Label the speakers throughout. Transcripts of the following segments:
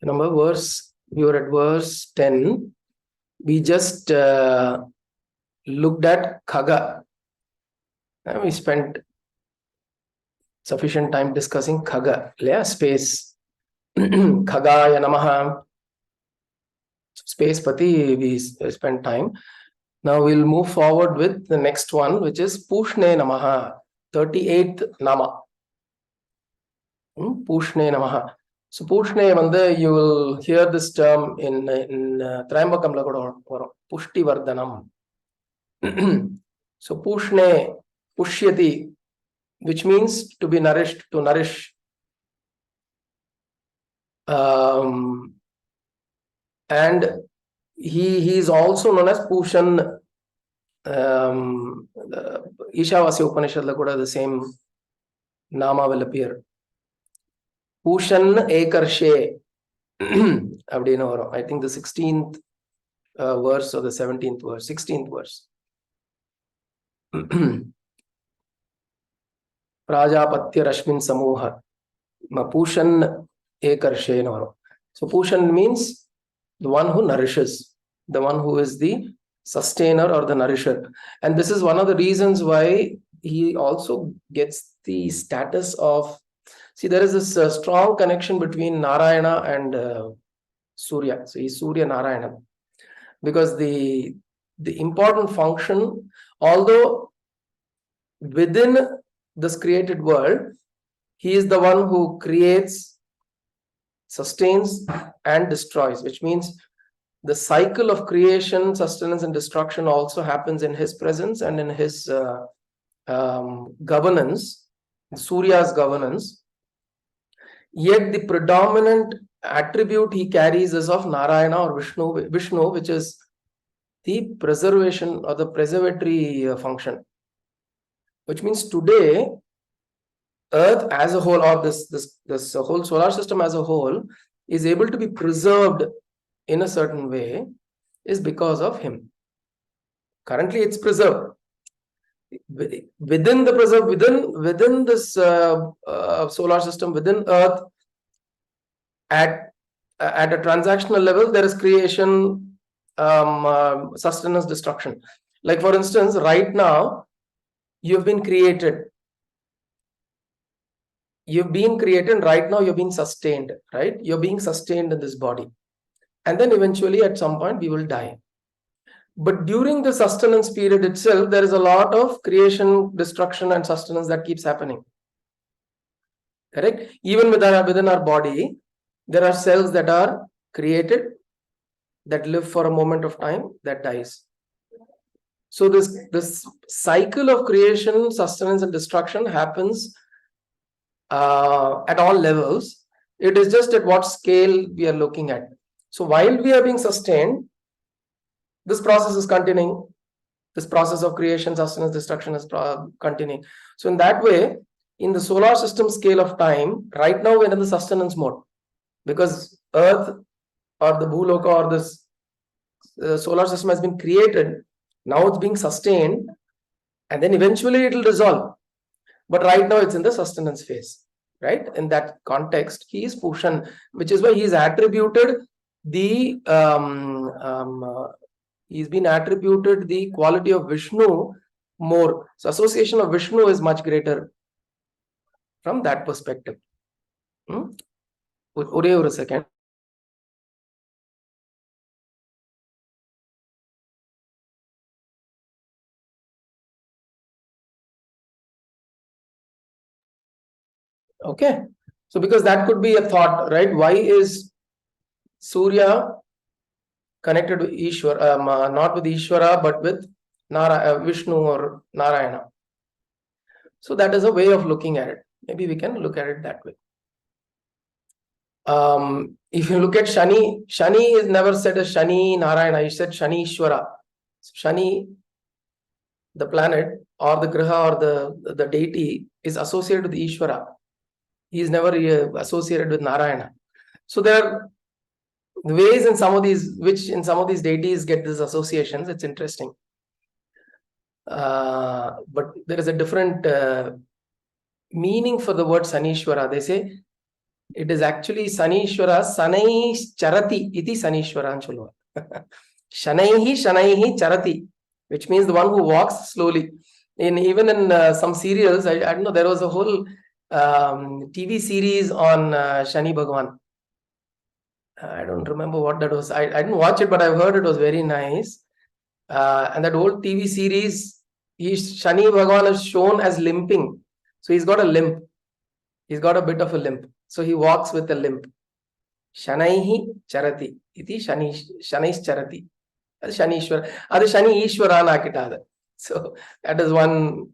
Speaker 1: Remember, we were at verse 10. We just looked at Khaga. We spent sufficient time discussing Khaga, space. Khagaya Namaha. Space Pati, we spent time. Now we'll move forward with the next one, which is Pushne Namaha, 38th Nama. Pushne Namaha. So Pushne, you will hear this term in Trayambakamla Koda, Pushti Vardhanam. So Pushne, Pushyati, which means to be nourished, to nourish. And he is also known as Pushan. Ishavasya Upanishad Lakuda, the same Nama will appear. Pushan Ekarshe. I think the 16th verse or the 17th verse, 16th verse. Prajapatya Rashmin Samuha. Pushan Ekarshe. So Pushan means the one who nourishes, the one who is the sustainer or the nourisher. And this is one of the reasons why he also gets the status of, see, there is this strong connection between Narayana and Surya. So he's Surya Narayana. Because the important function, although within this created world, he is the one who creates, sustains and destroys, which means the cycle of creation, sustenance and destruction also happens in his presence and in his governance, Surya's governance. Yet the predominant attribute he carries is of Narayana or Vishnu, which is the preservation or the preservatory function. Which means today, Earth as a whole, or this whole solar system as a whole, is able to be preserved in a certain way, is because of him. Currently, it's preserved. Within this solar system, within Earth, at a transactional level, there is creation, sustenance, destruction. Like for instance, right now, you've been created. You've been created, right now you're being sustained, right? You're being sustained in this body. And then eventually at some point we will die. But during the sustenance period itself, there is a lot of creation, destruction and sustenance that keeps happening. Correct? Even within our body, there are cells that are created, that live for a moment of time, that dies. So this cycle of creation, sustenance and destruction happens at all levels. It is just at what scale we are looking at. So while we are being sustained, this process is continuing. This process of creation, sustenance, destruction is continuing. So in that way, in the solar system scale of time, right now we're in the sustenance mode, because Earth or the Bhuloka or this solar system has been created. Now it's being sustained, and then eventually it will dissolve. But right now it's in the sustenance phase, right? In that context, he is Pushan, which is why he is attributed the he's been attributed the quality of Vishnu more. So association of Vishnu is much greater from that perspective. Wait a second. Okay, so because that could be a thought, right? Why is Surya connected with Ishwara, not with Ishwara, but with Vishnu or Narayana? So that is a way of looking at it. Maybe we can look at it that way. If you look at Shani, Shani is never said as Shani Narayana. He said Shani Ishwara. So Shani, the planet or the Graha or the deity, is associated with Ishwara. He is never associated with Narayana. So there are ways in some of these deities get these associations. It's interesting. But there is a different meaning for the word Sanishwara. They say It is actually Sanishwara, Sanai Charati iti Sanishwara Anchulu. Shanaihi Shanaihi Charati, which means the one who walks slowly. Even in some serials, I don't know, there was a whole TV series on Shani Bhagwan. I don't remember what that was. I didn't watch it, but I've heard it was very nice. And that whole TV series, Shani Bhagwan is shown as limping. So he's got a limp. He's got a bit of a limp. So he walks with a limp. Shanaihi Charati. Iti Shanish Charati. Shanishwara. Adu Shani Ishwara Nakitada. So that is one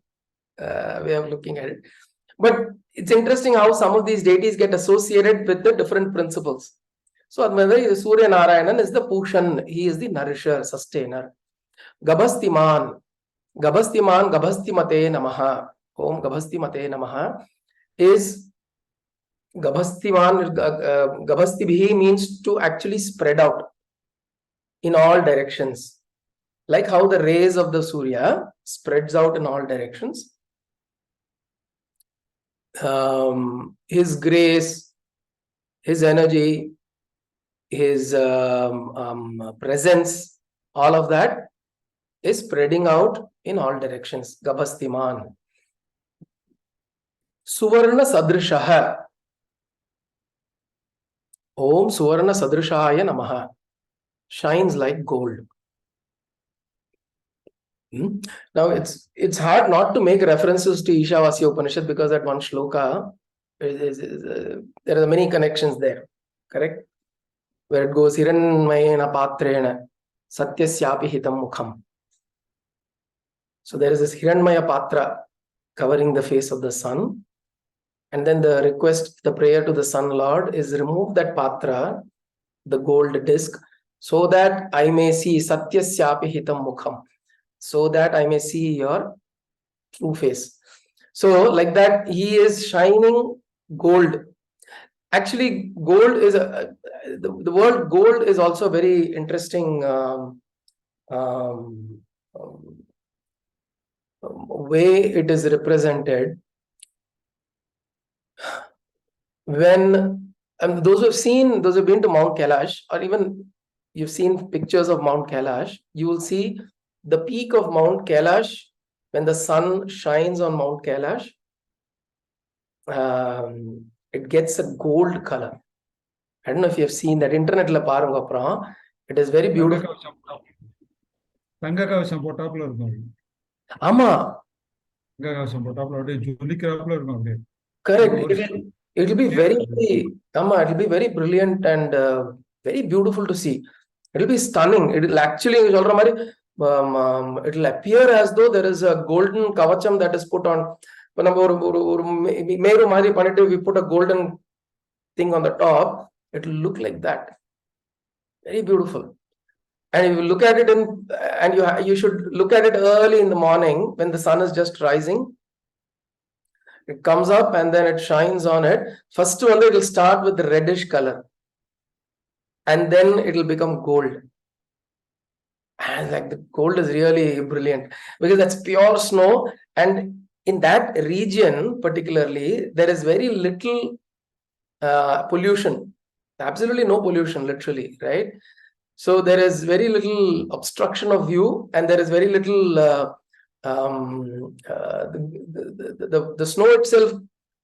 Speaker 1: way of looking at it. But it's interesting how some of these deities get associated with the different principles. So Surya Narayanan is the Pushan. He is the nourisher, sustainer. Gabhastiman. Gabhastiman, Gabhastimate Namaha. Om Gabhastimate Namaha is Gabhastiman. Gabhastibhi means to actually spread out in all directions. Like how the rays of the Surya spreads out in all directions. His grace, his energy, his presence, all of that is spreading out in all directions. Gabhastiman. Suvarna Sadrishaha. Om Suvarna Sadrishaya Namaha. Shines like gold. Now it's hard not to make references to Ishavasya Upanishad because that one shloka there are many connections there, correct? Where it goes Hiranmayena Patrena Satyasyapi Hitam Mukham. So there is this Hiranmaya Patra covering the face of the sun, and then the request, the prayer to the Sun Lord is remove that Patra, the gold disc, so that I may see Satyasyapi Hitam Mukham. So that I may see your true face. So like that, he is shining gold. Actually, gold is the word gold is also a very interesting way it is represented. When those who've been to Mount Kailash, or even you've seen pictures of Mount Kailash, you will see the peak of Mount Kailash, when the sun shines on Mount Kailash, it gets a gold color. I don't know if you have seen that. Internet la parunga apra. It is very beautiful. Ama. Correct. It will be very brilliant and very beautiful to see. It will be stunning. It will actually it will appear as though there is a golden kavacham that is put on. We put a golden thing on the top. It will look like that. Very beautiful. And if you look at it and you should look at it early in the morning when the sun is just rising. It comes up and then it shines on it. First one, it will start with the reddish color. And then it will become gold. And like the gold is really brilliant because that's pure snow. And in that region, particularly, there is very little pollution. Absolutely no pollution, literally, right? So there is very little obstruction of view, and there is very little the snow itself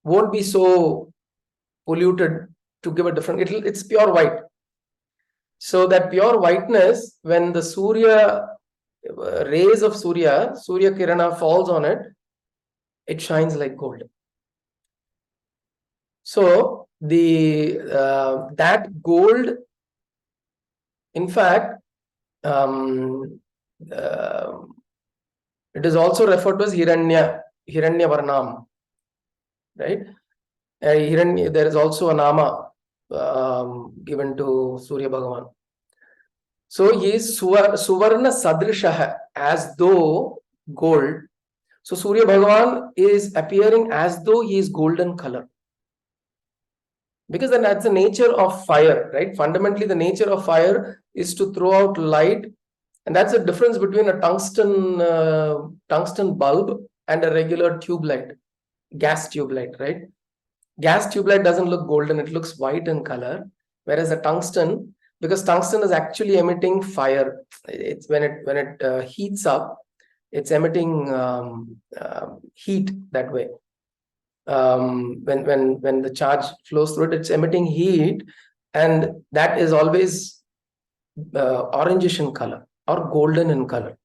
Speaker 1: won't be so polluted to give a different. It's pure white. So that pure whiteness, when the Surya rays of Surya Kirana falls on it, it shines like gold. So the that gold, in fact, it is also referred to as Hiranya Varnam, right? There is also a nama given to Surya Bhagavan. So he is Suvarna Sadrishaha, as though gold. So Surya Bhagavan is appearing as though he is golden color. Because then that's the nature of fire, right? Fundamentally, the nature of fire is to throw out light. And that's the difference between a tungsten bulb and a regular tube light, gas tube light, right?
Speaker 2: Gas tube light doesn't look golden, it looks white in color. Whereas the tungsten, because tungsten is actually emitting fire, it's when it heats up, it's emitting heat that way. When the charge flows through it, it's emitting heat, and that is always orangish in color or golden in color.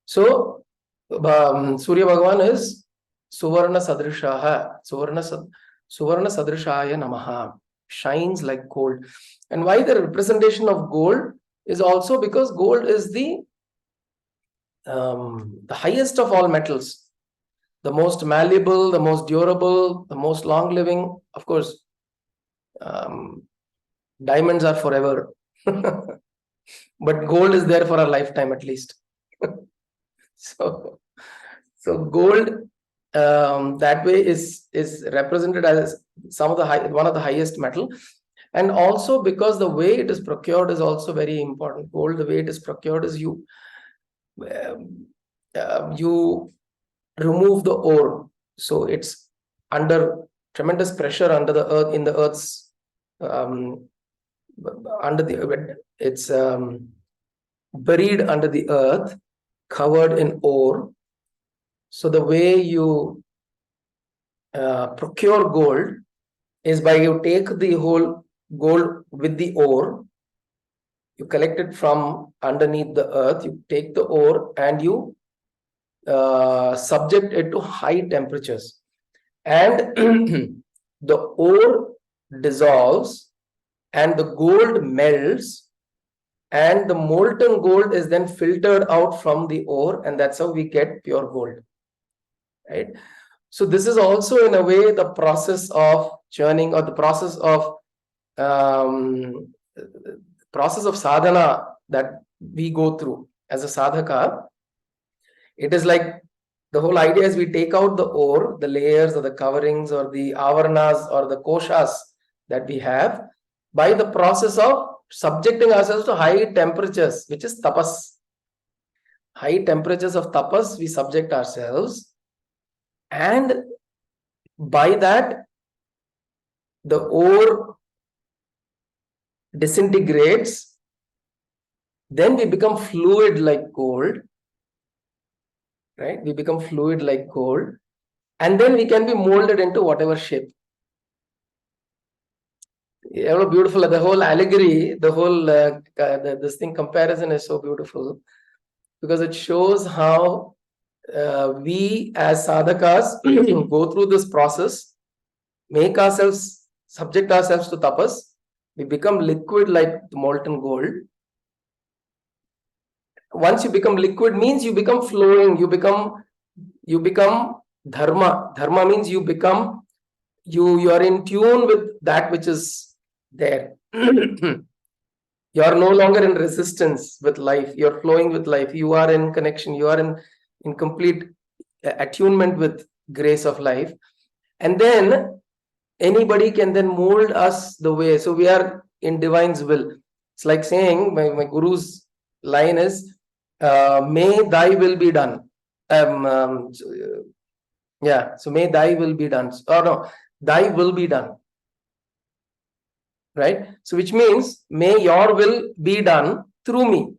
Speaker 2: So Surya Bhagavan is Suvarna Sadrishaha, Suvarna Sadrishaya Namaha, shines like gold. And why the representation of gold is also because gold is the highest of all metals, the most malleable, the most durable, the most long living. Of course, diamonds are forever, but gold is there for a lifetime at least. So gold that way is represented as one of the highest metal. And also because the way it is procured is also very important. Gold, the way it is procured is you remove the ore, so it's under tremendous pressure under the earth, in the earth's under the it's buried under the earth, covered in ore. So the way you procure gold is by you take the whole gold with the ore, you collect it from underneath the earth, you take the ore and you subject it to high temperatures, and the ore dissolves and the gold melts, and the molten gold is then filtered out from the ore, and that's how we get pure gold, right? So this is also in a way the process of churning, or the process of sadhana that we go through as a sadhaka. It is like the whole idea is we take out the ore, the layers or the coverings or the avarnas or the koshas that we have, by the process of subjecting ourselves to high temperatures, which is tapas. High temperatures of tapas, we subject ourselves, and by that the ore disintegrates, then we become fluid like gold, right? We become fluid like gold, and then we can be molded into whatever shape. Beautiful, the whole allegory, the whole this thing comparison is so beautiful, because it shows how we as sadhakas go through this process, subject ourselves to tapas, we become liquid like molten gold. Once you become liquid means you become flowing, you become dharma. Dharma means you are in tune with that which is there. You are no longer in resistance with life, you're flowing with life, you are in connection, you are in complete attunement with grace of life, and then anybody can then mold us the way. So we are in divine's will. It's like saying, my guru's line is, may thy will be done. So may thy will be done. Or no, thy will be done. Right? So which means, may your will be done through me.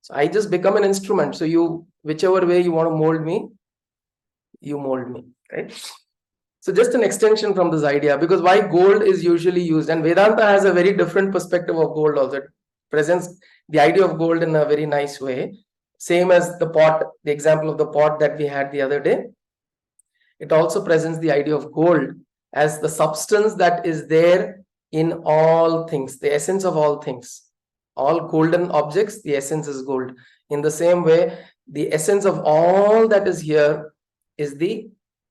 Speaker 2: So I just become an instrument. So you, whichever way you want to mold me, you mold me, right? So just an extension from this idea, because why gold is usually used, and Vedanta has a very different perspective of gold also. It presents the idea of gold in a very nice way. Same as the pot, the example of the pot that we had the other day. It also presents the idea of gold as the substance that is there in all things, the essence of all things. All golden objects, the essence is gold. In the same way, the essence of all that is here is the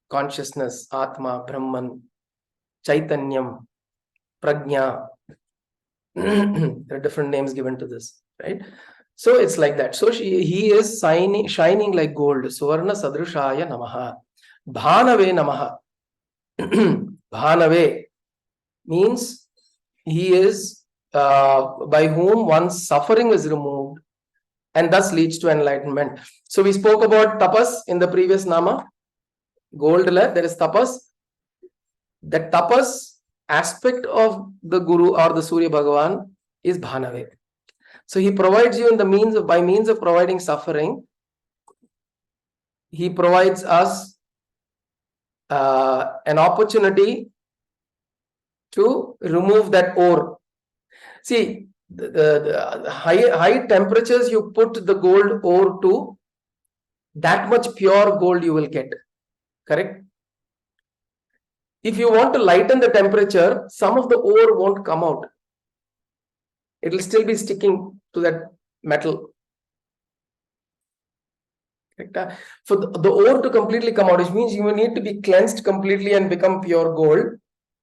Speaker 2: consciousness, Atma, Brahman, Chaitanyam, Prajna. There are different names given to this, right? So it's like that. So he is shining like gold. Suvarna Sadrishaya Namaha. Bhanave Namaha. Bhanave means he is by whom one's suffering is removed, and thus leads to enlightenment. So we spoke about tapas in the previous nama. Gold, there is tapas.
Speaker 1: The tapas aspect of the Guru or the Surya Bhagavan is Bhanave. So he provides you in the means of, by means of providing suffering, he provides us an opportunity to remove that ore. See, the high temperatures you put the gold ore to, that much pure gold you will get. Correct? If you want to lighten the temperature, some of the ore won't come out. It will still be sticking to that metal. Correct? For the ore to completely come out, which means you need to be cleansed completely and become pure gold,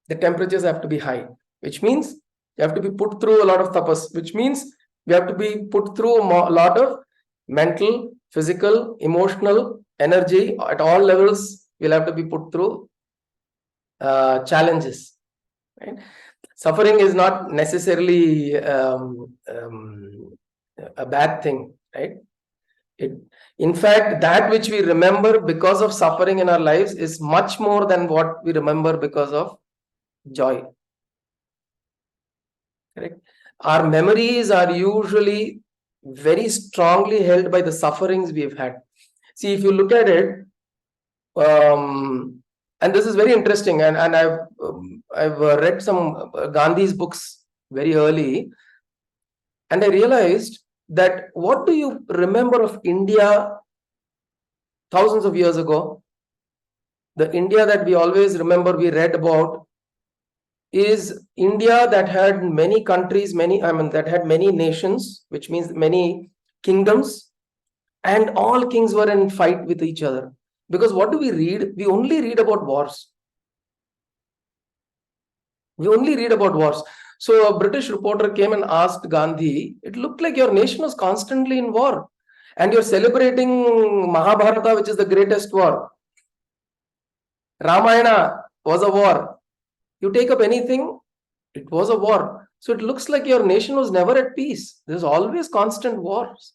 Speaker 1: the temperatures have to be high, which means you have to be put through a lot of tapas, which means we have to be put through a lot of mental, physical, emotional energy at all levels. We'll have to be put through challenges. Right? Suffering is not necessarily a bad thing, right? In fact, that which we remember because of suffering in our lives is much more than what we remember because of joy. Correct? Our memories are usually very strongly held by the sufferings we've had. See, if you look at it, and this is very interesting, and I've read some Gandhi's books very early, and I realized that what do you remember of India thousands of years ago? The India that we always remember, we read about, is India that had many countries, that had many nations, which means many kingdoms, and all kings were in fight with each other. Because what do we read? We only read about wars. We only read about wars. So a British reporter came and asked Gandhi, it looked like your nation was constantly in war. And you're celebrating Mahabharata, which is the greatest war. Ramayana was a war. You take up anything, it was a war. So it looks like your nation was never at peace. There's always constant wars.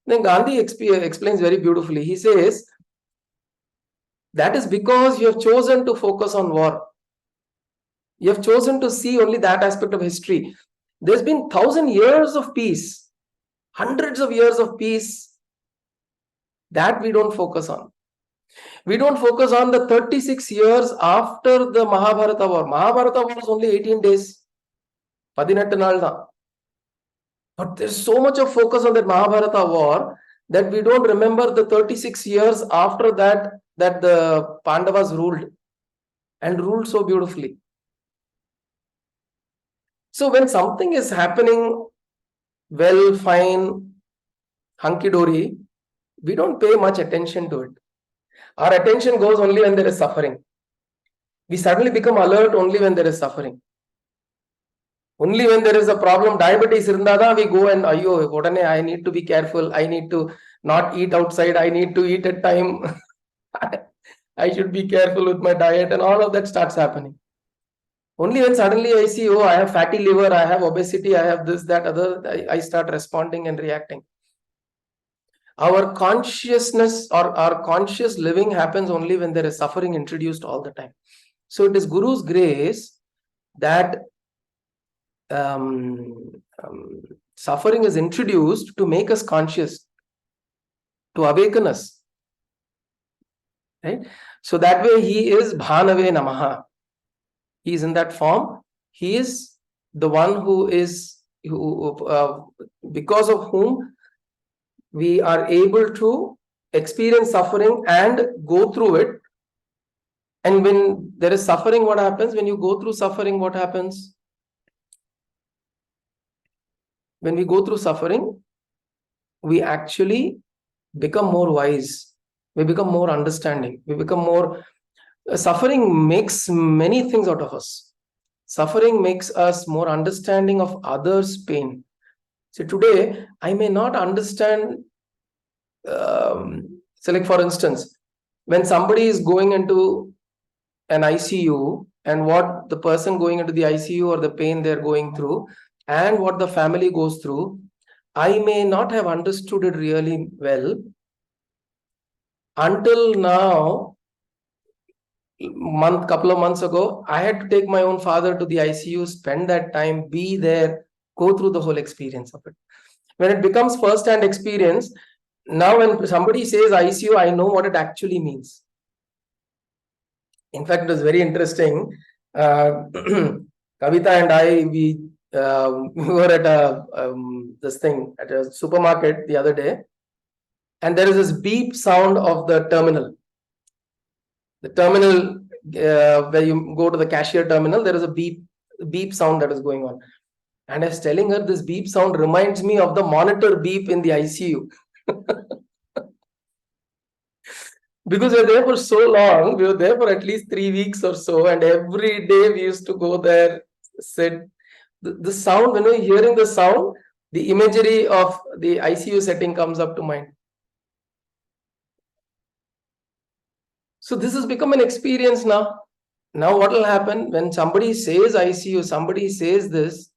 Speaker 1: Then Gandhi explains very beautifully. He says, that is because you have chosen to focus on war. You have chosen to see only that aspect of history. There's been 1,000 years of peace, hundreds of years of peace that we don't focus on. We don't focus on the 36 years after the Mahabharata war. Mahabharata war was only 18 days. 18 நாள் தான். But there's so much of focus on that Mahabharata war that we don't remember the 36 years after that the Pandavas ruled, and ruled so beautifully. So when something is happening well, fine, hunky-dory, we don't pay much attention to it. Our attention goes only when there is suffering. We suddenly become alert only when there is suffering. Only when there is a problem, diabetes irundada, we go and I need to be careful. I need to not eat outside. I need to eat at time. I should be careful with my diet, and all of that starts happening. Only when suddenly I see, I have fatty liver, I have obesity, I have this, that, other, I start responding and reacting. Our consciousness or our conscious living happens only when there is suffering introduced all the time. So it is Guru's grace that suffering is introduced to make us conscious, to awaken us. Right? So that way he is Bhanave Namaha. He is in that form. He is the one because of whom we are able to experience suffering and go through it. And when there is suffering, what happens? When you go through suffering, what happens? When we go through suffering, we actually become more wise. We become more understanding. We become more... Suffering makes many things out of us. Suffering makes us more understanding of others' pain. So today, I may not understand... so like for instance, when somebody is going into an ICU, and what the person going into the ICU or the pain they're going through, and what the family goes through, I may not have understood it really well until now. couple of months ago, I had to take my own father to the ICU, spend that time, be there, go through the whole experience of it. When it becomes first-hand experience, now when somebody says ICU, I know what it actually means. In fact, it was very interesting. Kavita and I, we were at at a supermarket the other day, and there is this beep sound of the terminal. The terminal where you go to the cashier terminal, there is a beep sound that is going on. And I was telling her, this beep sound reminds me of the monitor beep in the ICU. Because we were there for so long, we were there for at least 3 weeks or so, and every day we used to go there, sit. The sound, when we're hearing the sound, the imagery of the ICU setting comes up to mind. So this has become an experience now. Now what will happen when somebody says ICU, somebody says this,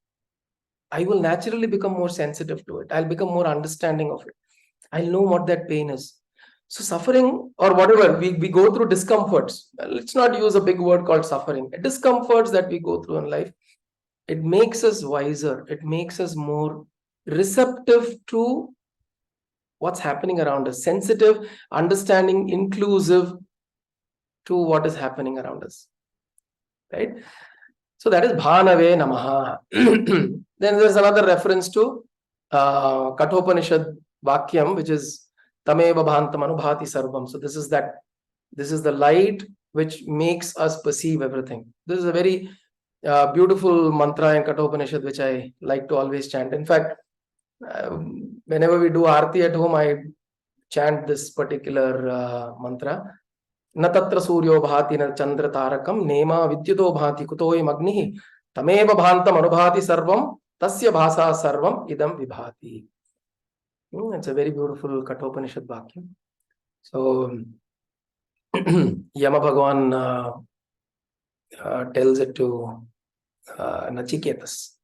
Speaker 1: I will naturally become more sensitive to it. I'll become more understanding of it. I'll know what that pain is. So suffering or whatever, we go through discomforts. Let's not use a big word called suffering. Discomforts that we go through in life, it makes us wiser. It makes us more receptive to what's happening around us, sensitive, understanding, inclusive to what is happening around us. Right? So that is Bhanave Namaha. Then there's another reference to Kathopanishad Vakyam, which is Tameva Bhantam Anubhati Sarvam. So this is the light which makes us perceive everything. This is a very beautiful mantra in Kathopanishad, which I like to always chant. In fact, whenever we do Aarti at home, I chant this particular mantra. न तत्र सूर्यो भाति न चंद्र तारकम नेमा विद्युतो भाति कुतोयम अग्निः तमेव भान्तम अनुभाति सर्वम तस्य भासा सर्वम idam vibhati. It's a very beautiful Kathopanishad Vakyam. So Yama Bhagavan tells it to Nachiketas.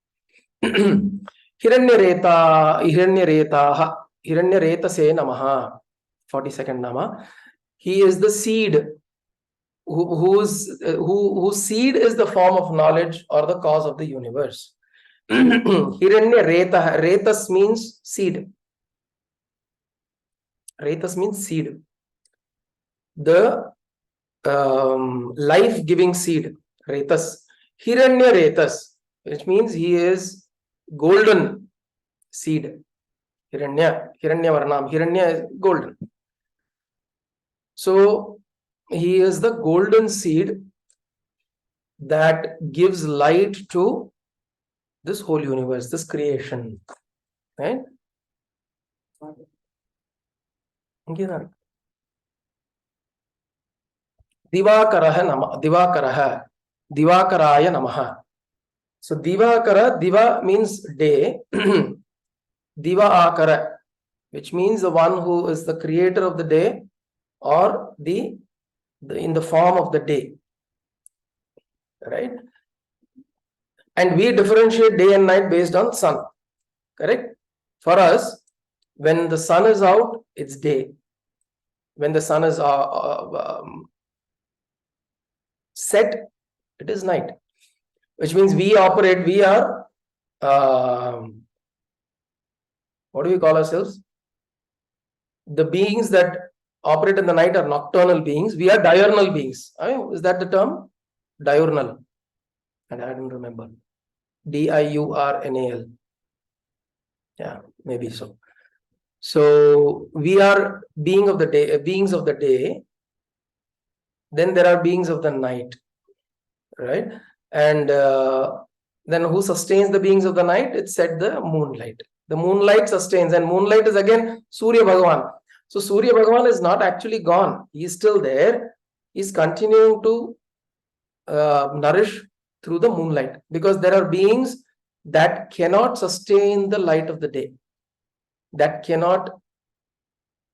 Speaker 1: Hiranyareta se namaha. 42nd Nama. He is the seed, whose seed is the form of knowledge or the cause of the universe. Hiranyareta. Retas means seed. Retas means seed. The life-giving seed. Retas. Hiranyaretas, which means he is golden seed. Hiranya Varnam. Hiranya is golden. So he is the golden seed that gives light to this whole universe, this creation. Right? Divakaraya Namaha. So Divakara, Diva means day. Diva Akara, which means the one who is the creator of the day, or in the form of the day, right? And we differentiate day and night based on sun, correct? For us, when the sun is out, it's day. When the sun is set, it is night. Which means we are what do we call ourselves? The beings that operate in the night are nocturnal beings. We are diurnal beings. Is that the term? Diurnal. And I don't remember. Diurnal. Yeah, maybe so. So we are beings of the day. Then there are beings of the night, right? And then who sustains the beings of the night? It's said the moonlight. The moonlight sustains, and moonlight is again Surya Bhagavan. So Surya Bhagavan is not actually gone. He is still there. He is continuing to nourish through the moonlight, because there are beings that cannot sustain the light of the day, that cannot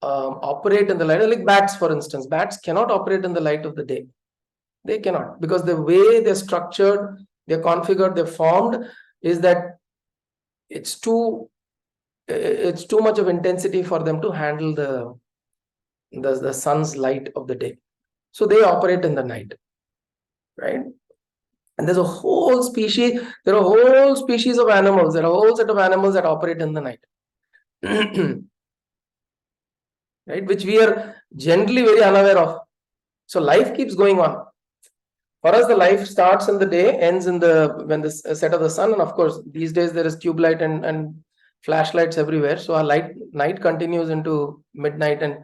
Speaker 1: operate in the light. Like bats, for instance. Bats cannot operate in the light of the day. They cannot, because the way they're structured, they're configured, they're formed, is that it's too much of intensity for them to handle the sun's light of the day. So they operate in the night. right? And there's a whole species, there are a whole species of animals, there are a whole set of animals that operate in the night. Right, which we are generally very unaware of. So life keeps going on. For us, the life starts in the day, ends in the when the set of the sun, and of course, these days there is tube light and flashlights everywhere. So our night continues into midnight. And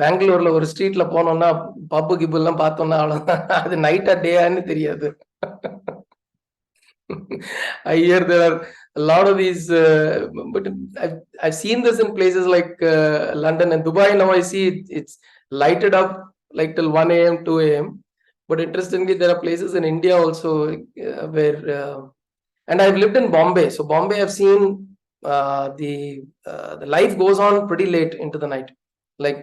Speaker 1: பெங்களூர்ல ஒரு ஸ்ட்ரீட்ல போனோம்னா பப்பு கிப்பு எல்லாம் பார்த்தோம்னா அவ்வளவுதான், அது நைட்டா டேன்னு தெரியாது. I hear there are a lot of these, but I've seen this in places like London and Dubai. Now I see it's lighted up like till 1 a.m., 2 a.m. But interestingly, there are places in India also where, and I've lived in Bombay. So Bombay, I've seen the life goes on pretty late into the night, like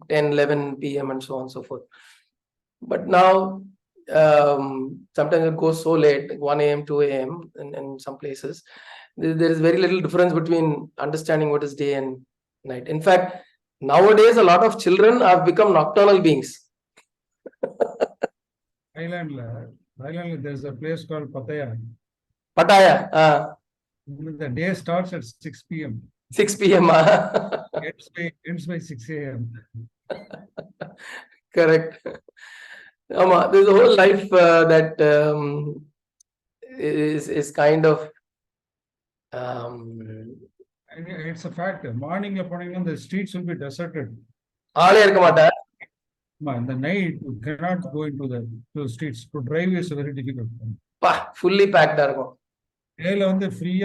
Speaker 1: 10, 11 p.m. and so on and so forth. But now, sometimes it goes so late, 1 a.m., 2 a.m. in some places. There is very little difference between understanding what is day and night. In fact, nowadays, a lot of children have become nocturnal beings.
Speaker 3: Thailand, there's a place called Pattaya.
Speaker 1: Pattaya.
Speaker 3: The day starts at 6 p.m.
Speaker 1: 6 p.m.
Speaker 3: ends by 6 a.m.
Speaker 1: Correct. There's a whole life that is kind of.
Speaker 3: It's a fact. Morning, the streets will be deserted. In the night, you cannot go into the streets. To drive is very difficult.
Speaker 1: Fully packed.
Speaker 3: Free.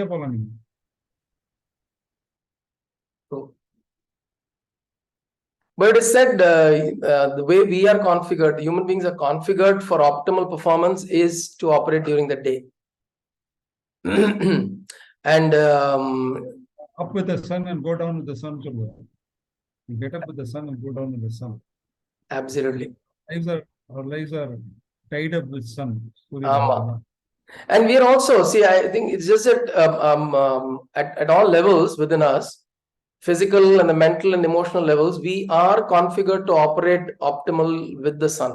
Speaker 1: But it is said the way we are configured, human beings are configured for optimal performance is to operate during the day. And
Speaker 3: up with the sun and go down with the sun. You get up with the sun and go down with the sun.
Speaker 1: Absolutely.
Speaker 3: Our lives are tied up with sun.
Speaker 1: And we are also, see, I think it's just that at all levels within us, physical and the mental and emotional levels, we are configured to operate optimal with the sun.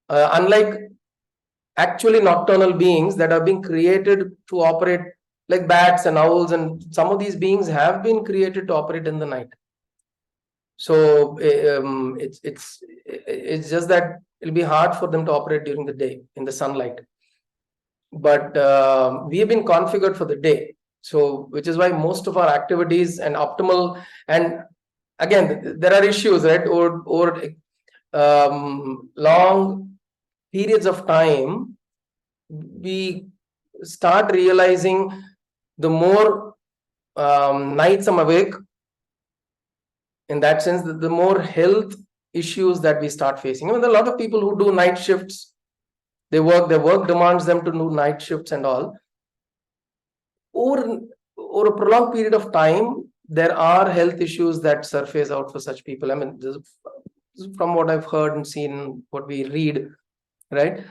Speaker 1: Unlike actually nocturnal beings that are being created to operate like bats and owls, and some of these beings have been created to operate in the night. So it's just that it'll be hard for them to operate during the day in the sunlight. But we have been configured for the day. So, which is why most of our activities and optimal, and again, there are issues, right? Or long periods of time, we start realizing the more nights I'm awake, in that sense, the more health issues that we start facing. I mean, there are a lot of people who do night shifts. Their work demands them to do night shifts and all. Over a prolonged period of time, there are health issues that surface out for such people. I mean, this is from what I've heard and seen, what we read, right?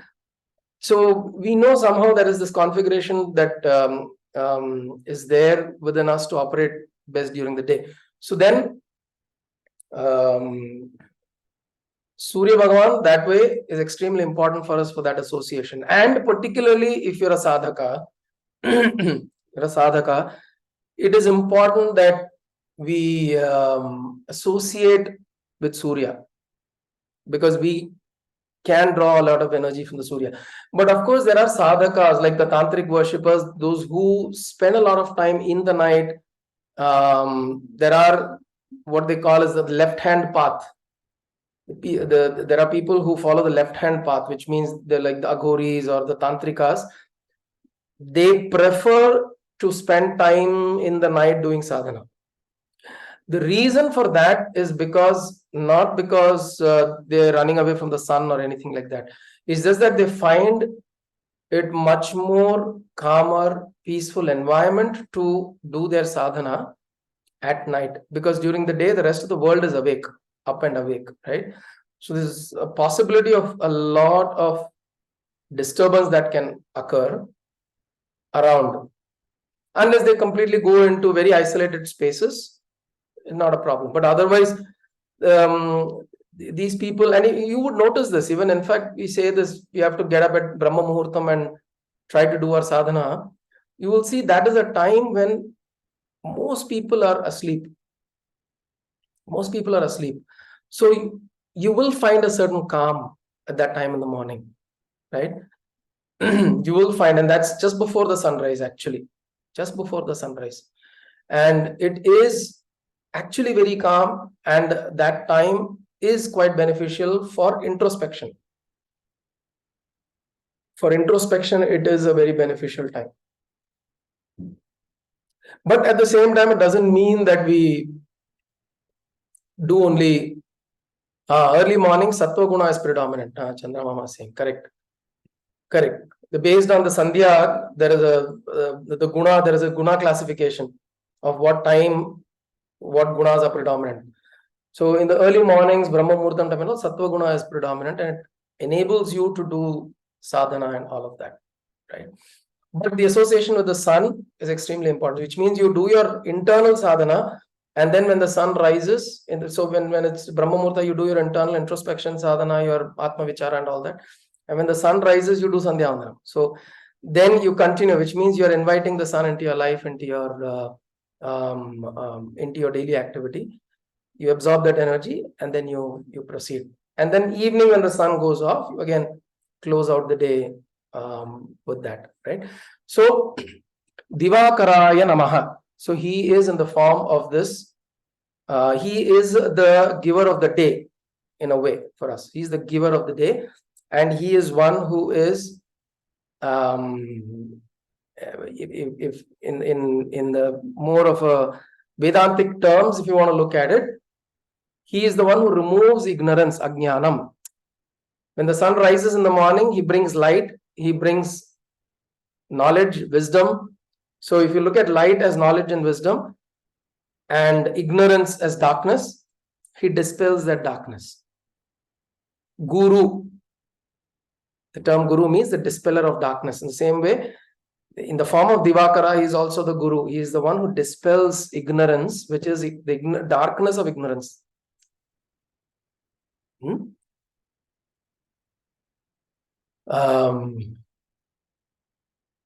Speaker 1: So we know somehow there is this configuration that is there within us to operate best during the day. So then, Surya Bhagavan, that way, is extremely important for us for that association. And particularly if you're a sadhaka, it is important that we associate with Surya, because we can draw a lot of energy from the Surya. But of course, there are sadhakas like the tantric worshippers, those who spend a lot of time in the night. There are what they call as the left-hand path. There are people who follow the left-hand path, which means they're like the aghoris or the tantrikas. They prefer to spend time in the night doing sadhana. The reason for that is not because they're running away from the sun or anything like that. It's just that they find it much more calmer, peaceful environment to do their sadhana at night, because during the day, the rest of the world is awake, up and awake, right? So there's a possibility of a lot of disturbance that can occur around. Unless they completely go into very isolated spaces, not a problem. But otherwise, these people, and you would notice this, even in fact, we say this, we have to get up at Brahma Muhurtam and try to do our sadhana. You will see that is a time when most people are asleep. Most people are asleep. So you will find a certain calm at that time in the morning, right? You will find, and that's just before the sunrise, actually, just before the sunrise. And it is actually very calm, and that time is quite beneficial for introspection. For introspection, it is a very beneficial time. But at the same time, it doesn't mean that we do only early morning. Sattva guna is predominant. Chandra Mama saying correct. Based on the sandhya, there is the guna. There is a guna classification of what time, what gunas are predominant. So in the early mornings, Brahma Muhurtam time, Sattva guna is predominant, and it enables you to do sadhana and all of that, right? But the association with the sun is extremely important, which means you do your internal sadhana, and then when the sun rises, so when it's Brahma Muhurta, you do your internal introspection sadhana, your Atma Vichara and all that. And when the sun rises, you do Sandhya Vandanam. So then you continue, which means you're inviting the sun into your life, into your daily activity. You absorb that energy, and then you proceed. And then evening, when the sun goes off, you again close out the day with that, right? So Divakaraya Namaha. So he is in the form of this. He is the giver of the day, in a way, for us. He's the giver of the day, and he is one who is, if in the more of a Vedantic terms, if you want to look at it, he is the one who removes ignorance, ajnanam. When the sun rises in the morning, he brings light, he brings knowledge, wisdom. So if you look at light as knowledge and wisdom, and ignorance as darkness, he dispels that darkness. Guru. The term guru means the dispeller of darkness. In the same way, in the form of Divakara, he is also the guru. He is the one who dispels ignorance, which is the darkness of ignorance.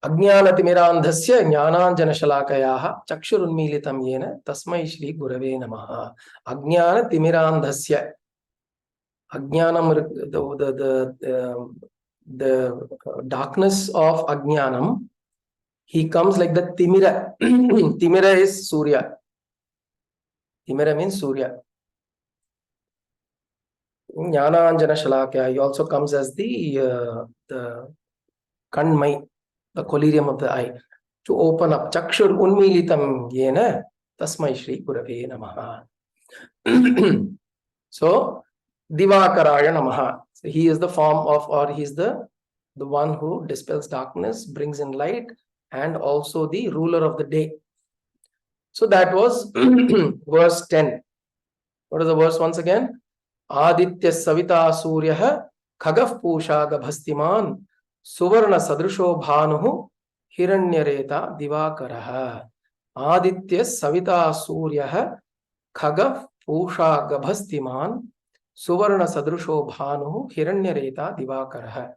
Speaker 1: Ajnanatimirandhasya jnananjanashalakayaha chakshurunmilitam yena tasmai shri gurave namaha. Ajnanatimirandhasya. Ajnanam, the darkness of Ajnanam, he comes like the Timira. Timira is Surya. Timira means Surya. Jnananjana Shalakya, he also comes as the Kanmai, the collyrium of the eye, to open up. Chakshur unmilitam yena tasmai shri gurave namaha. So, Divakaraya namaha. So he is the form of, or he's the one who dispels darkness, brings in light, and also the ruler of the day. So that was verse 10. What is the verse once again? Aditya Savita Suryaha Khagaf Pusha Gabhastiman Suvarna Sadrisho Bhanuhu Hiranyareta Divakaraha. Aditya Savita Suryaha Khagaf Pusha Gabhastiman Suvarna Sadrisho Bhanuhu Hiranyareta Divakaraha.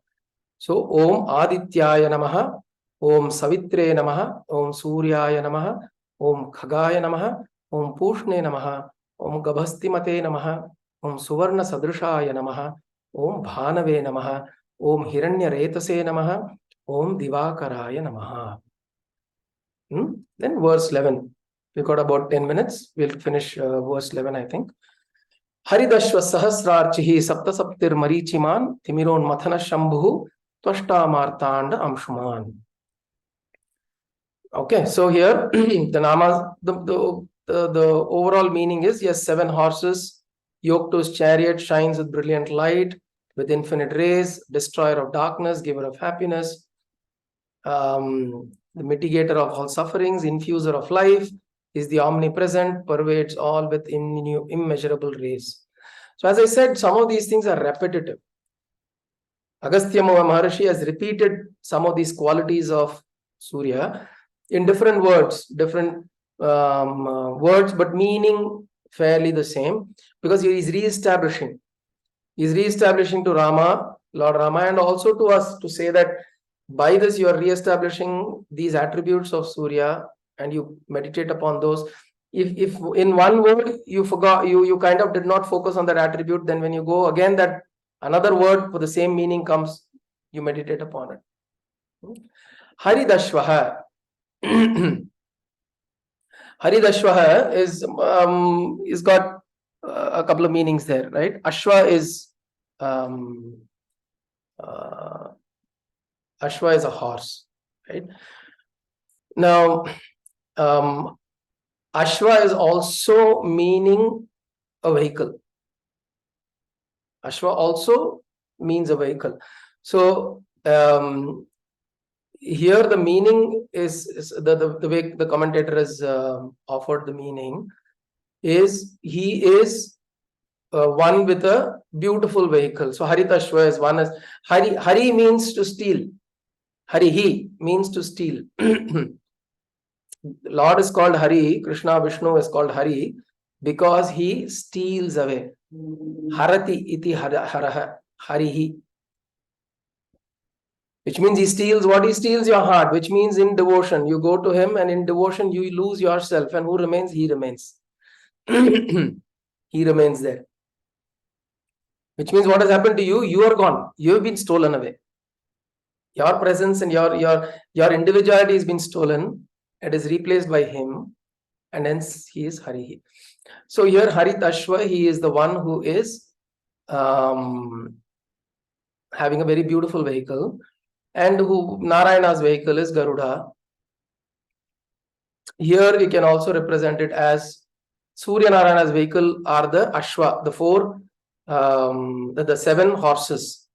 Speaker 1: So Om Adityaya Namaha, Om Savitre Namaha, Om Suryaya Namaha, Om Khagaya Namaha, Om Pushne Namaha, Om Gabhastimate Namaha, Om Suvarna Sadrishaya Namaha, Om Bhanave Namaha, Om Hiranyaretase Namaha, Om Divakaraya Namaha. Then verse 11. We've got about 10 minutes. We'll finish verse 11, I think. Haridashva Sahasrarchihi Sapta Saptir Marichiman Timiron Mathana Shambhu Twashta Martanda Amshuman. Okay, so here the namas, the overall meaning is, yes, 7 horses yoked to his chariot, shines with brilliant light, with infinite rays, destroyer of darkness, giver of happiness, the mitigator of all sufferings, infuser of life, is the omnipresent, pervades all with immeasurable rays. So as I said, some of these things are repetitive. Agastya Maharshi has repeated some of these qualities of Surya in different words, but meaning fairly the same, because he is re-establishing. He's re-establishing to Rama, Lord Rama, and also to us, to say that by this you are re-establishing these attributes of Surya, and you meditate upon those. If in one word you forgot, you kind of did not focus on that attribute, then when you go again, that another word for the same meaning comes, you meditate upon it. Haridashvaha. Haridashvaha is got a couple of meanings there, right? Ashwa is Ashwa is a horse, right? Now, Ashwa is also meaning a vehicle. Ashwa also means a vehicle. So here the meaning is the way the commentator has offered the meaning is he is one with a beautiful vehicle. So Haritashva is one as Hari means to steal. Harihi means to steal. Lord is called Hari, Krishna Vishnu is called Hari because he steals away. Harati iti haraha, Harihi. Which means he steals what? He steals your heart, which means in devotion. You go to him and in devotion you lose yourself, and who remains? He remains. He remains there. Which means what has happened to you? You are gone. You have been stolen away. Your presence and your individuality has been stolen. It is replaced by him, and hence he is Harihi. So here Haritashva, he is the one who is having a very beautiful vehicle, and who Narayana's vehicle is Garuda. Here we can also represent it as Surya Narayana's vehicle are the Ashwa, the four, the 7 horses,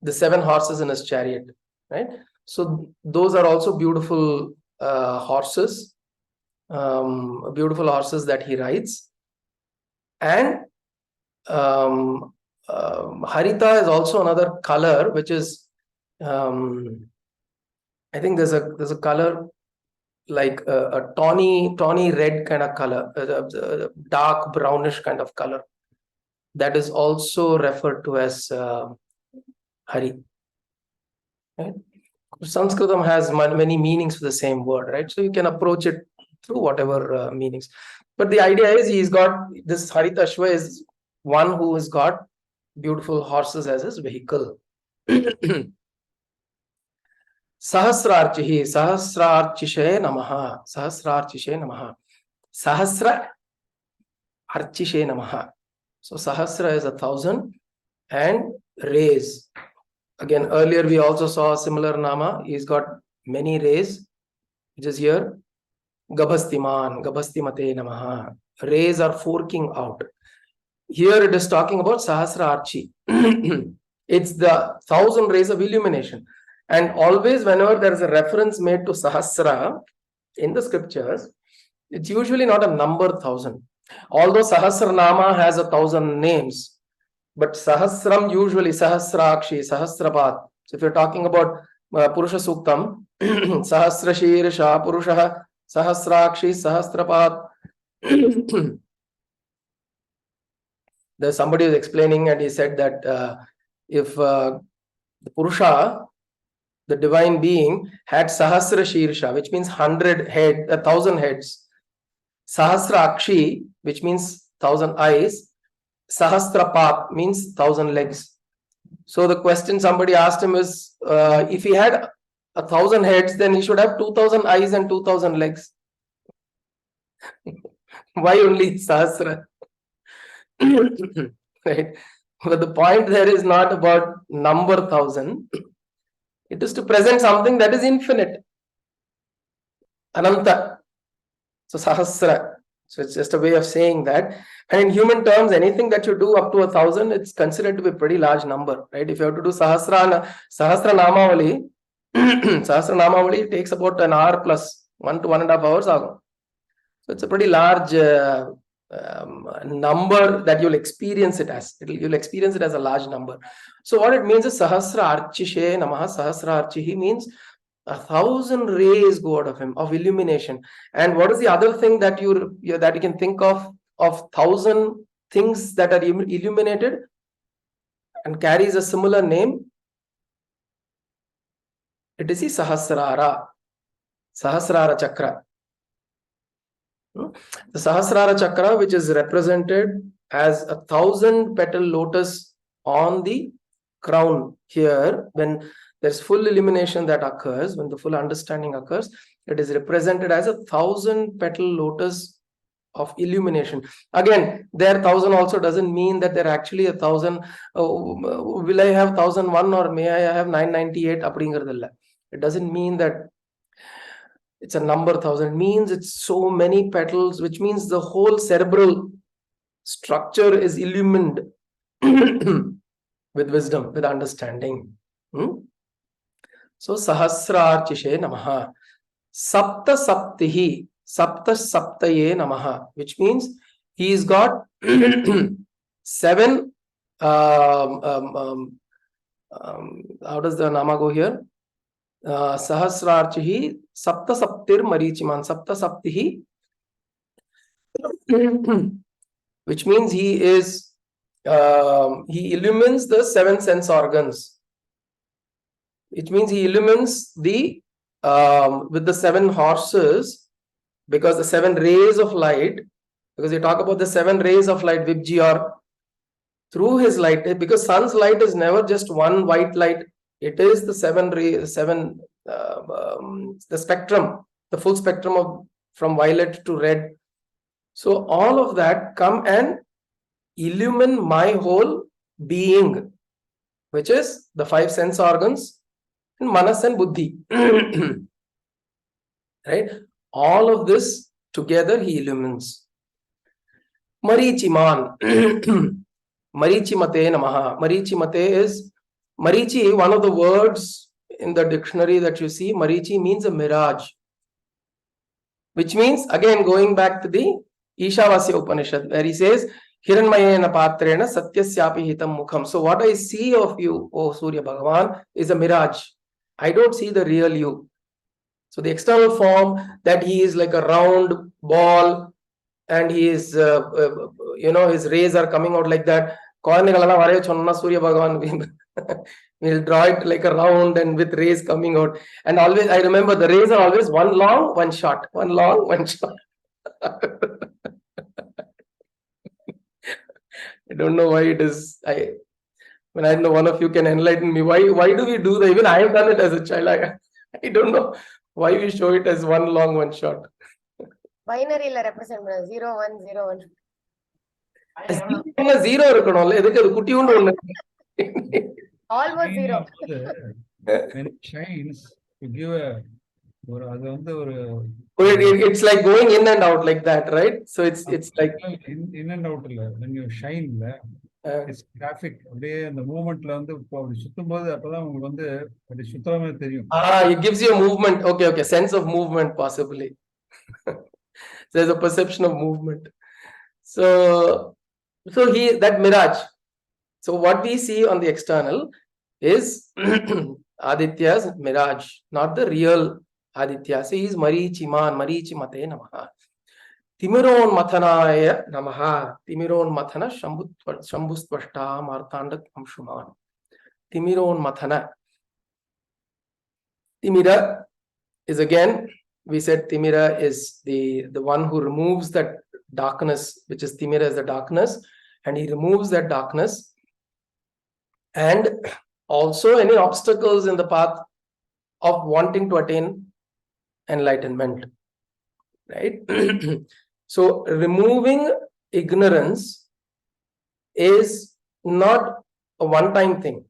Speaker 1: the 7 horses in his chariot, right? So those are also beautiful horses, beautiful horses that he rides. And Harita is also another color, which is I think there's a color like a tawny red kind of color, a dark brownish kind of color, that is also referred to as Hari. Right? Sanskritam has many meanings for the same word, right? So you can approach it through whatever meanings. But the idea is he's got this Haritashva is one who has got beautiful horses as his vehicle. Sahasrarchihi, Sahasrarchishe Namaha, Sahasrarchishe Namaha, Sahasra Archishe Namaha. So Sahasra is 1,000 and rays. Again, earlier we also saw a similar Nama. He's got many rays, which is here. Gabhastiman, Gabhastimate Namaha. Rays are forking out. Here it is talking about Sahasra Archi. It's the 1,000 rays of illumination. And always whenever there is a reference made to Sahasra in the scriptures, it's usually not a number 1,000. Although Sahasranama has 1,000 names, but Sahasram usually Sahasrakshi, Sahasrapat. So if you're talking about Purusha Suktam, Sahasrashirsha Purusha, Sahasrakshi, Sahasrapat. There's somebody who's explaining, and he said that if the Purusha, the divine being, had Sahasra Shirsha, which means 1,000 heads, Sahasrakshi, which means 1,000 eyes, Sahasrapat means 1,000 legs. So the question somebody asked him is, if he had 1,000 heads, then he should have 2,000 eyes and 2,000 legs. Why only Sahasra? Right? But the point there is not about number 1,000. It is to present something that is infinite. Ananta. So Sahasra. So it's just a way of saying that. And in human terms, anything that you do up to 1,000, it's considered to be a pretty large number, right? If you have to do Sahasra Namavali, Sahasra Namavali takes about an hour plus 1 to 1.5 hours. So it's a pretty large number that you'll experience it as. You'll experience it as a large number. So what it means is Sahasra Archishe Namaha, Sahasra Archihi means 1,000 rays go out of him, of illumination. And what is the other thing that you can think of 1,000 things that are illuminated? and carries a similar name. It is the Sahasrara Chakra. The Sahasrara Chakra, which is represented as 1,000 petal lotus on the crown here, when there's full illumination that occurs, when the full understanding occurs, it is represented as 1,000 petal lotus of illumination. Again, there 1,000 also doesn't mean that there are actually 1,000. Will I have 1,001 or may I have 998? It doesn't mean that it's a number 1,000. It means it's so many petals, which means the whole cerebral structure is illumined with wisdom, with understanding. So Sahasrarchishe Namaha. Sapta Saptihi, Sapta Saptaye Namaha, which means he's got 7. How does the Nama go here? Sahasrarchihi Sapta Saptir Marichiman, Sapta Saptihi, which means he is he illumines the 7 sense organs. It means he illumines the with the 7 horses, because the 7 rays of light, because you talk about the 7 rays of light, Vibji, or through his light, because sun's light is never just one white light. It is the 7 rays, the spectrum, the full spectrum of from violet to red. So all of that come and illumine my whole being, which is the 5 sense organs, and manas and buddhi. Right? All of this together he illumines. Marichiman. Marichimate Namaha. Marichimate is Marichi, one of the words in the dictionary that you see. Marichi means a mirage, which means, again, going back to the Ishavasya Upanishad, where he says, Hiranmayena Patrena Satyasyapi Hitam Mukham. So what I see of you, O Surya Bhagavan, is a mirage. I don't see the real you. So the external form, that he is like a round ball, and he is, his rays are coming out like that. Surya Bhagavan will draw it like a round and with rays coming out. And always, I remember the rays are always one long, one short, one long, one short. I don't know why it is. I don't know, one of you can enlighten me. Why do we do that? Even I have done it as a child. I don't know why we show it as one long, one short.
Speaker 2: Binary la represent 0 1 0 1.
Speaker 1: Zero இருக்கணும்ல, எதுக்கு அது குட்டியூண்டு ஒண்ணு?
Speaker 2: Almost 0.
Speaker 3: When it shines, you give
Speaker 1: it's like going in and out like that, right? So it's like
Speaker 3: in and out. When you shine, it's graphic. The movement
Speaker 1: it gives you a movement. Okay, sense of movement possibly. There's a perception of movement. So that mirage. So what we see on the external is Aditya's mirage, not the real Aditya. So he is Marichiman, Marichimate Namaha. Timiron Mathanaya Namaha. Timiron Mathana Shambhustvashta Martandak Amshuman. Timiron Mathana. Timira is, again, we said Timira is the one who removes that darkness, which is Timira is the darkness, and he removes that darkness and also any obstacles in the path of wanting to attain enlightenment, right? So removing ignorance is not a one-time thing.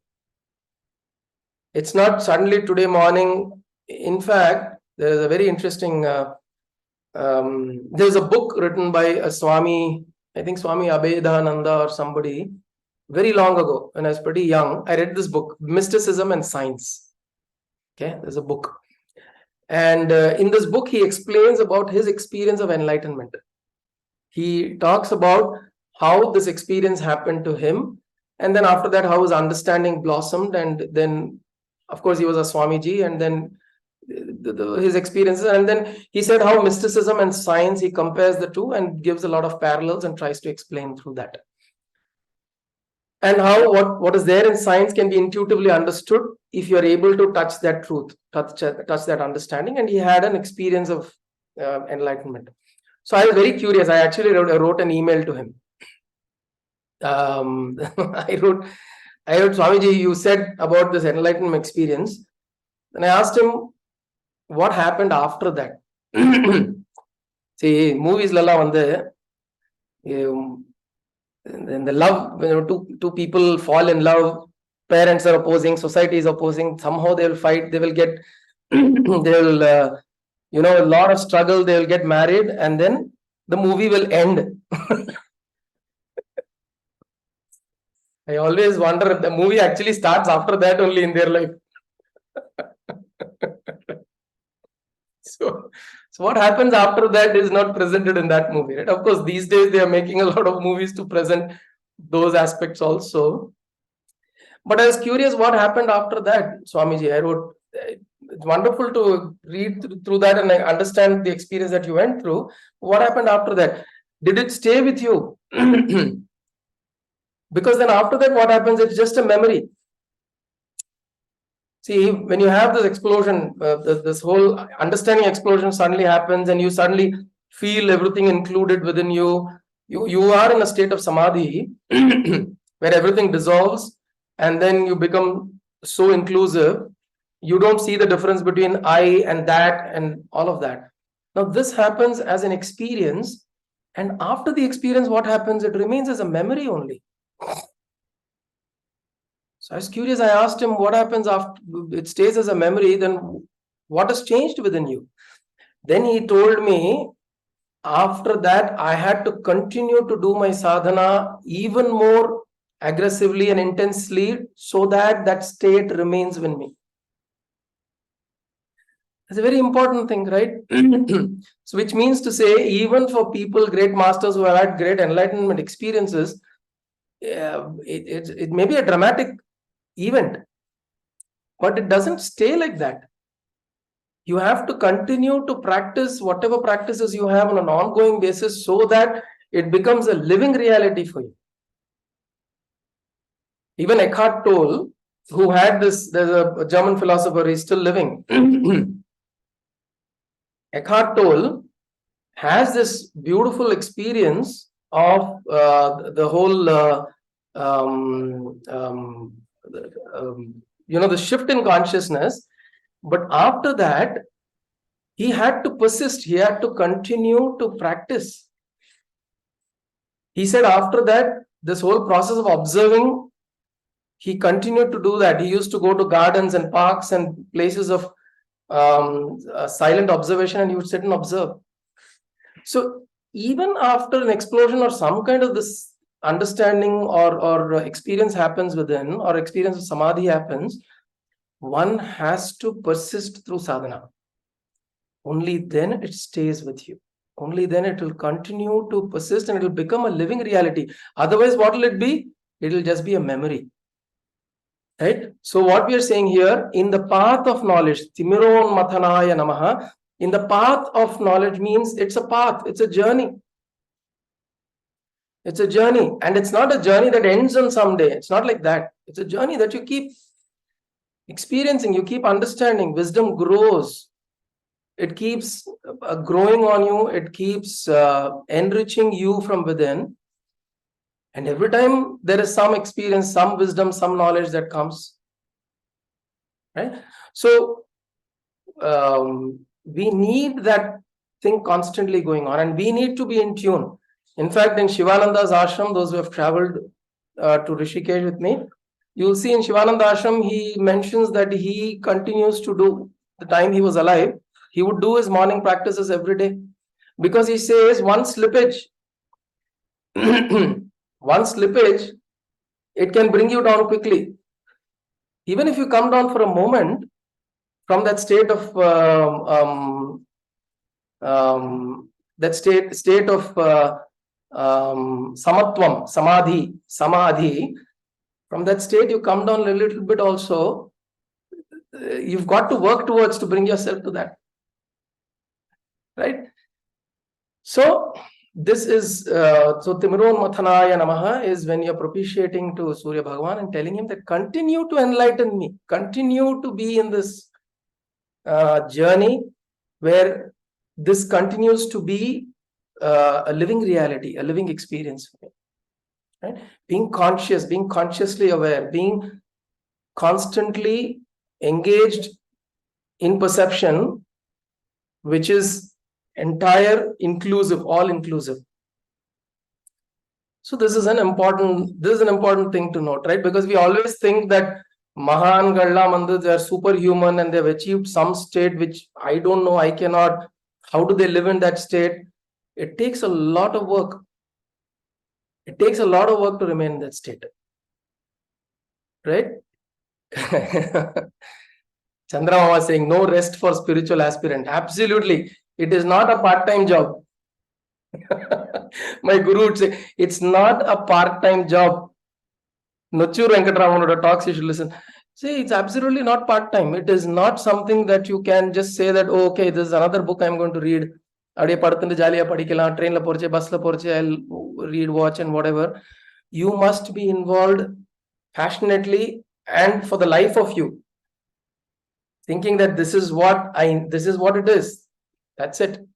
Speaker 1: It's not suddenly today morning. In fact, there is a very interesting there's a book written by a Swami, I think Swami Abhedananda or somebody, very long ago when I was pretty young. I read this book, Mysticism and Science. Okay, there's a book, and in this book he explains about his experience of enlightenment. He talks about how this experience happened to him, and then after that how his understanding blossomed, and then of course he was a Swamiji, and then his experiences, and then he said how mysticism and science, he compares the two and gives a lot of parallels and tries to explain through that. and how what is there in science can be intuitively understood if you are able to touch that truth, touch that understanding. And he had an experience of enlightenment. So I was very curious. I actually wrote an email to him. I wrote, Swamiji, you said about this enlightenment experience. And I asked him, what happened after that? See, movies lala vande, in the love, two people fall in love, parents are opposing, society is opposing, somehow they will fight, they will get, they will, a lot of struggle, they will get married, and then the movie will end. I always wonder if the movie actually starts after that only in their life. So what happens after that is not presented in that movie, right? Of course, these days they are making a lot of movies to present those aspects also. But I was curious what happened after that, Swamiji. I wrote, it's wonderful to read through that and I understand the experience that you went through. What happened after that? Did it stay with you? Because then after that, what happens? It's just a memory. See, when you have this explosion, this whole understanding explosion suddenly happens and you suddenly feel everything included within you. You are in a state of samadhi where everything dissolves and then you become so inclusive. You don't see the difference between I and that and all of that. Now, this happens as an experience. And after the experience, what happens? It remains as a memory only. So I was curious. I asked him, what happens after it stays as a memory? Then what has changed within you? Then he told me, after that, I had to continue to do my sadhana even more aggressively and intensely so that that state remains with me. It's a very important thing, right? So which means to say, even for people, great masters who have had great enlightenment experiences, it may be a dramatic event, but it doesn't stay like that. You have to continue to practice whatever practices you have on an ongoing basis so that it becomes a living reality for you. Even Eckhart Tolle, who had this, there's a German philosopher, he's still living. Eckhart Tolle has this beautiful experience of the whole, the shift in consciousness. But after that, he had to persist. He had to continue to practice. He said after that, this whole process of observing, he continued to do that. He used to go to gardens and parks and places of silent observation, and he would sit and observe. So even after an explosion or some kind of this understanding or experience happens within, or experience of samadhi happens, one has to persist through sadhana. Only then it stays with you. Only then it will continue to persist and it will become a living reality. Otherwise, what will it be? It will just be a memory. Right? So what we are saying here, in the path of knowledge, Timiron Mathanaya Namaha, in the path of knowledge means it's a path, it's a journey. It's a journey, and it's not a journey that ends on some day. It's not like that. It's a journey that you keep experiencing, you keep understanding. Wisdom grows. It keeps growing on you. It keeps enriching you from within. And every time there is some experience, some wisdom, some knowledge that comes. Right? So we need that thing constantly going on, and we need to be in tune. In fact, in Shivananda's ashram, those who have traveled to Rishikesh with me, you'll see in Shivananda ashram, he mentions that he continues to do, the time he was alive, he would do his morning practices every day, because he says one slippage, it can bring you down quickly. Even if you come down for a moment from that state of samatvam, samadhi, from that state you come down a little bit also. You've got to work towards to bring yourself to that. Right? So this is so Timiron Mathanaya Namaha is when you're propitiating to Surya Bhagavan and telling him that continue to enlighten me, continue to be in this journey where this continues to be a living reality, a living experience for me. Right? Being conscious, being consciously aware, being constantly engaged in perception, which is entire inclusive, all inclusive. So this is an important thing to note, right? Because we always think that Mahan Galla Mandir, they are superhuman and they've achieved some state which I don't know, I cannot. How do they live in that state? It takes a lot of work. It takes a lot of work to remain in that state. Right? Chandrama was saying no rest for spiritual aspirant. Absolutely. It is not a part-time job. My guru would say, it's not a part-time job. Nochur Venkatramana talks, you should listen. See, it's absolutely not part-time. It is not something that you can just say that, oh, okay, this is another book I'm going to read. Train la porche, bus la porche, I'll read, watch, and whatever. You must be involved passionately and for the life of you. Thinking that this is what it is. That's it.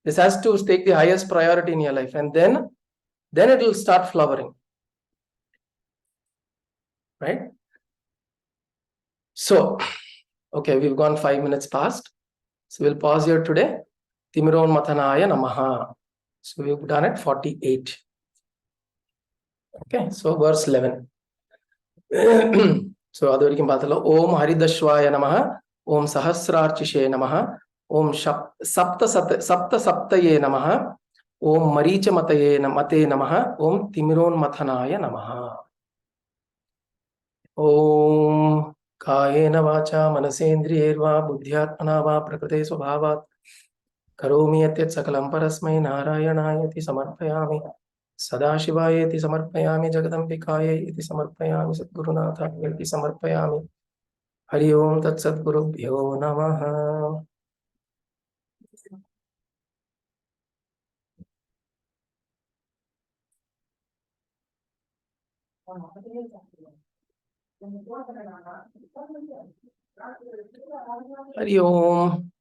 Speaker 1: This has to take the highest priority in your life, and then it will start flowering. Right? So, okay, we've gone 5 minutes past. So we'll pause here today. Timiron Mathanaya Namaha. So we've done it 48. Okay, so verse 11. So adavarikum paathala. Om Haridashvaya Namaha. Om Sahasrarchishe Namaha. Om Sapta Saptaye Namaha. Om Maricha Mate Namaha. Om Timiron Mathanaya Namaha. Om Kayena Vacha Manasendriyerva Buddhyatmana Va Prakrite Swabhavat Karomi Yatyat Sakalam Parasmai Narayanayati Samarpayami Sadashivayeti Samarpayami Jagadambikaye iti Samarpayami Sadgurunathayeti Samarpayami Hari Om Tat Sadgurubhyo Namaha. Hari Om.